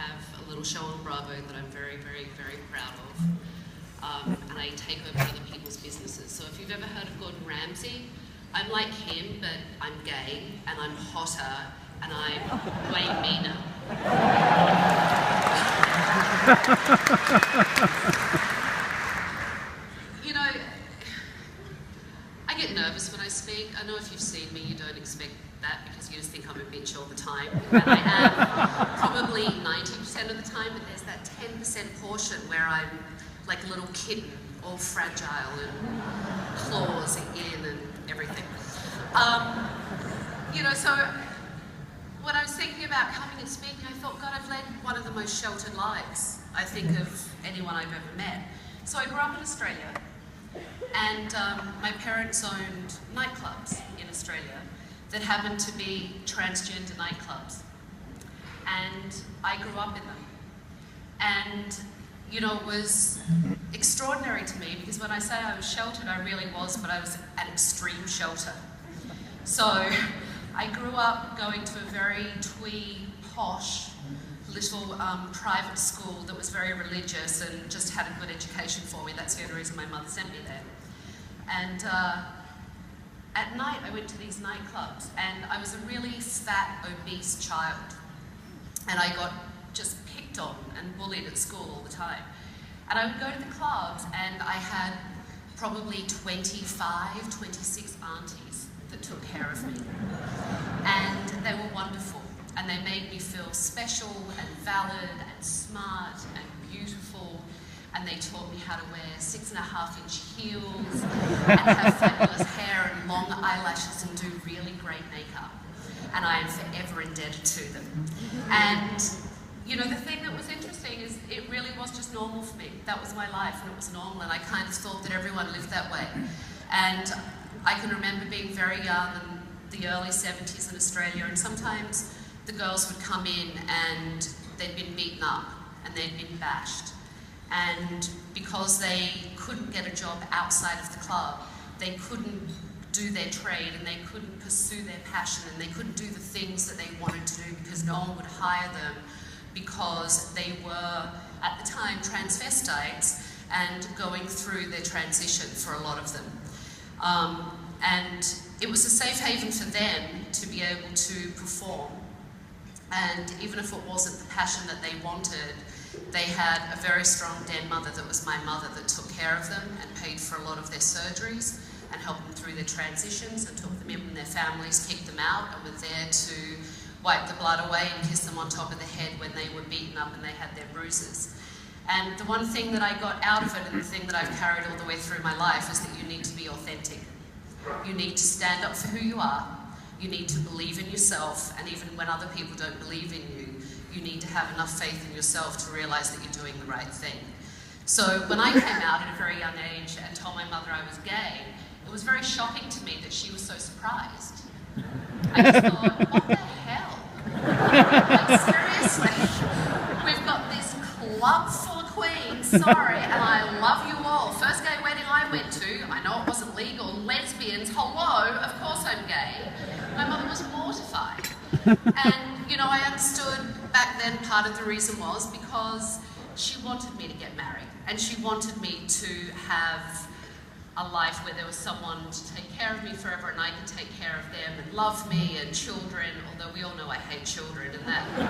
have a little show on Bravo that I'm very, very, very proud of. And I take over other people's businesses. So if you've ever heard of Gordon Ramsay, I'm like him, but I'm gay, and I'm hotter, and I'm way meaner. You know, I get nervous when I speak. I know if you've seen me, you don't expect that because you just think I'm a bitch all the time. And I am probably 90% of the time, but there's that 10% portion where I'm like a little kitten, all fragile and claws in and everything. You know, so when I was thinking about coming and speaking, I thought, God, I've led one of the most sheltered lives, I think, of anyone I've ever met. So I grew up in Australia, and my parents owned nightclubs in Australia that happened to be transgender nightclubs. And I grew up in them. And, you know, it was extraordinary to me because when I say I was sheltered, I really was, but I was at extreme shelter. So I grew up going to a very twee, posh, little private school that was very religious and just had a good education for me. That's the only reason my mother sent me there. And at night I went to these nightclubs, and I was a really fat, obese child. And I got just picked on and bullied at school all the time. And I would go to the clubs, and I had probably 25, 26 aunties that took care of me. And they were wonderful. And they made me feel special and valid and smart and beautiful. And they taught me how to wear 6.5-inch heels and have fabulous hair and long eyelashes and do really great makeup. And I am forever indebted to them. And, you know, the thing that was interesting is it really was just normal for me. That was my life, and it was normal, and I kind of thought that everyone lived that way. And I can remember being very young in the early 70s in Australia, and sometimes the girls would come in and they'd been beaten up and they'd been bashed. And because they couldn't get a job outside of the club, they couldn't do their trade and they couldn't pursue their passion and they couldn't do the things that they wanted to do because no one would hire them because they were, at the time, transvestites and going through their transition for a lot of them. And it was a safe haven for them to be able to perform. And even if it wasn't the passion that they wanted, they had a very strong dead mother that was my mother that took care of them and paid for a lot of their surgeries and helped them through their transitions and took them in when their families kicked them out and were there to wipe the blood away and kiss them on top of the head when they were beaten up and they had their bruises. And the one thing that I got out of it, and the thing that I've carried all the way through my life, is that you need to be authentic. You need to stand up for who you are. You need to believe in yourself, and even when other people don't believe in you, you need to have enough faith in yourself to realise that you're doing the right thing. So when I came out at a very young age and told my mother I was gay, it was very shocking to me that she was so surprised. I just thought, what the hell? Like, seriously? We've got this club full of queens, sorry, and I love you all. First gay wedding I went to, I know it wasn't legal, lesbians, hello, of course I'm gay. My mother was mortified. And, you know, I understood back then part of the reason was because she wanted me to get married and she wanted me to have a life where there was someone to take care of me forever and I could take care of them and love me and children, although we all know I hate children and that, you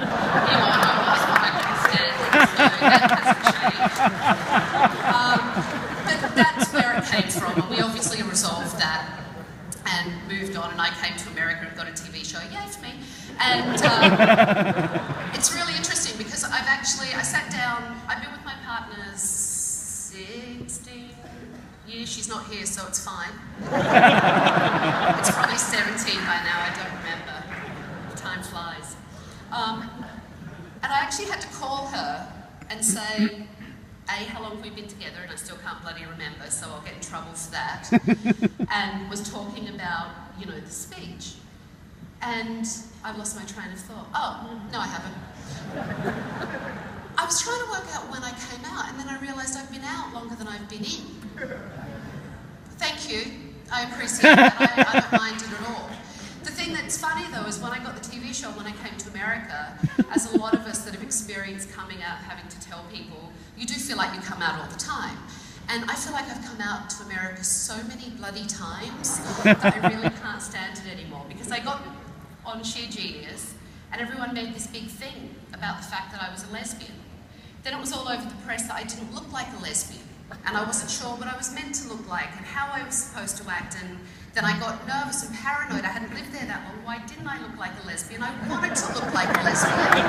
all know was what I couldn't stand, so that hasn't changed. But that's where it came from, and we obviously resolved that and moved on, and I came to America and got a TV show, yay for me. And it's really interesting because I sat down, I've been with my partner 16 years, she's not here so it's fine. It's probably 17 by now, I don't remember. Time flies. And I actually had to call her and say, A, how long have we been together, and I still can't bloody remember, so I'll get in trouble for that. And was talking about, you know, the speech. And I lost my train of thought. Oh, no I haven't. I was trying to work out when I came out, and then I realised I've been out longer than I've been in. Thank you. I appreciate that. I don't mind it at all. The thing that's funny though is when I got the TV show, when I came to America, as a lot of us that have experienced experience coming out, having to tell people, you do feel like you come out all the time. And I feel like I've come out to America so many bloody times that I really can't stand it anymore, because I got on Sheer Genius and everyone made this big thing about the fact that I was a lesbian. Then it was all over the press that I didn't look like a lesbian, and I wasn't sure what I was meant to look like and how I was supposed to act, and then I got nervous and paranoid. I hadn't lived there that long. Why didn't I look like a lesbian? I wanted to look like a lesbian.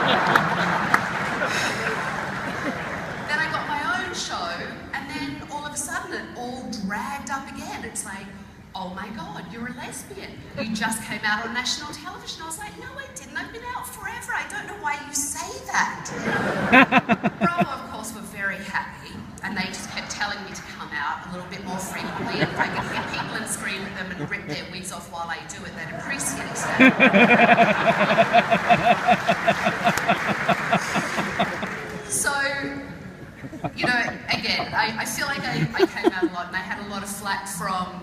Then I got my own show, and then all of a sudden it all dragged up again. It's like, oh my God, you're a lesbian. You just came out on national television. I was like, no, I didn't. I've been out forever. I don't know why you say that. Bravo, of course, were very happy, and they just kept telling me to come out a little bit more frequently. And if I could hit people and scream at them and rip their wigs off while I do it, they'd appreciate it. So, you know, again, I feel like I came out a lot, and I had a lot of flack from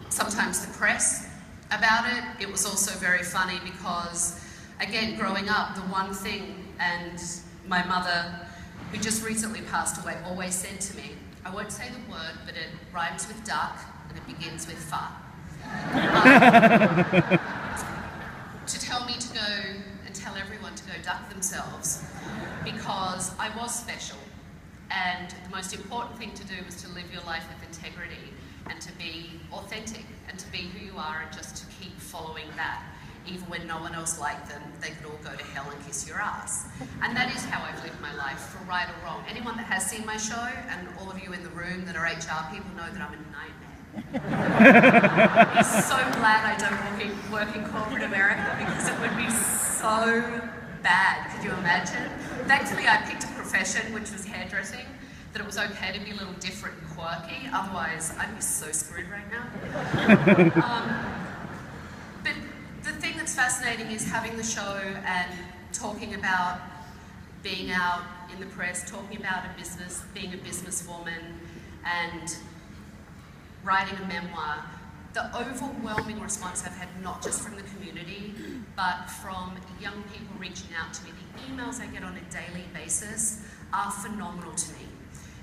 sometimes the press about it. It was also very funny because, again, growing up, the one thing, and my mother, who just recently passed away, always said to me, I won't say the word, but it rhymes with duck and it begins with fa. To tell me to go and tell everyone to go duck themselves, because I was special, and the most important thing to do was to live your life with integrity and to be authentic and to be who you are, and just to keep following that. Even when no one else liked them, they could all go to hell and kiss your ass. And that is how I've lived my life, for right or wrong. Anyone that has seen my show, and all of you in the room that are HR people, know that I'm a nightmare. I'm so glad I don't work in corporate America, because it would be so bad. Could you imagine? Thankfully, I picked a profession, which was hairdressing, that it was okay to be a little different and quirky. Otherwise, I'd be so screwed right now. But the thing that's fascinating is having the show and talking about being out in the press, talking about a business, being a businesswoman, and writing a memoir. The overwhelming response I've had, not just from the community, but from young people reaching out to me. The emails I get on a daily basis are phenomenal to me.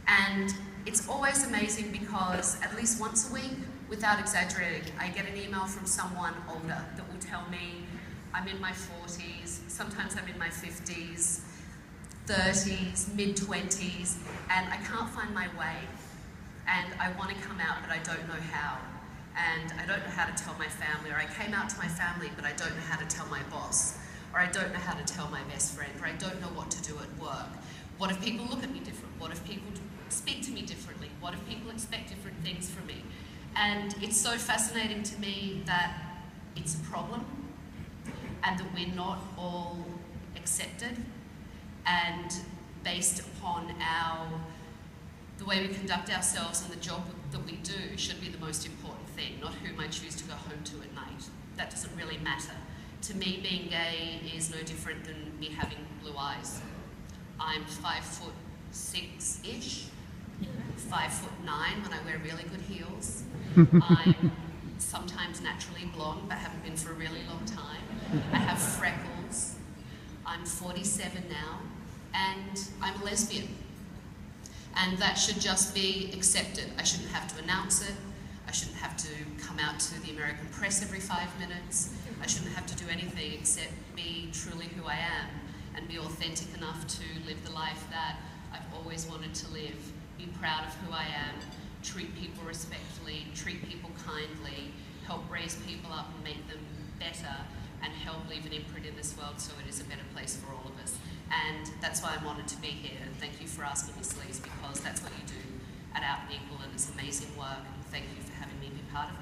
And it's always amazing because at least once a week, without exaggerating, I get an email from someone older that will tell me I'm in my 40s, sometimes I'm in my 50s, 30s, mid-20s, and I can't find my way. And I want to come out, but I don't know how. And I don't know how to tell my family, or I came out to my family, but I don't know how to tell my boss, or I don't know how to tell my best friend, or I don't know what to do at work. What if people look at me different? What if people speak to me differently? What if people expect different things from me? And it's so fascinating to me that it's a problem, and that we're not all accepted, and based upon the way we conduct ourselves and the job that we do should be the most important thing, not whom I choose to go home to at night. That doesn't really matter. To me, being gay is no different than me having blue eyes. I'm 5'6"-ish, 5'9" when I wear really good heels. I'm sometimes naturally blonde, but haven't been for a really long time. I have freckles. I'm 47 now, and I'm a lesbian. And that should just be accepted. I shouldn't have to announce it. I shouldn't have to come out to the American press every 5 minutes. I shouldn't have to do anything except be truly who I am and be authentic enough to live the life that I've always wanted to live. Be proud of who I am, treat people respectfully, treat people kindly, help raise people up and make them better, and help leave an imprint in this world so it is a better place for all of us. And that's why I'm honoured to be here, and thank you for asking me, Sleaze, because that's what you do at Out and Equal, and it's amazing work, and thank you for having me be part of it.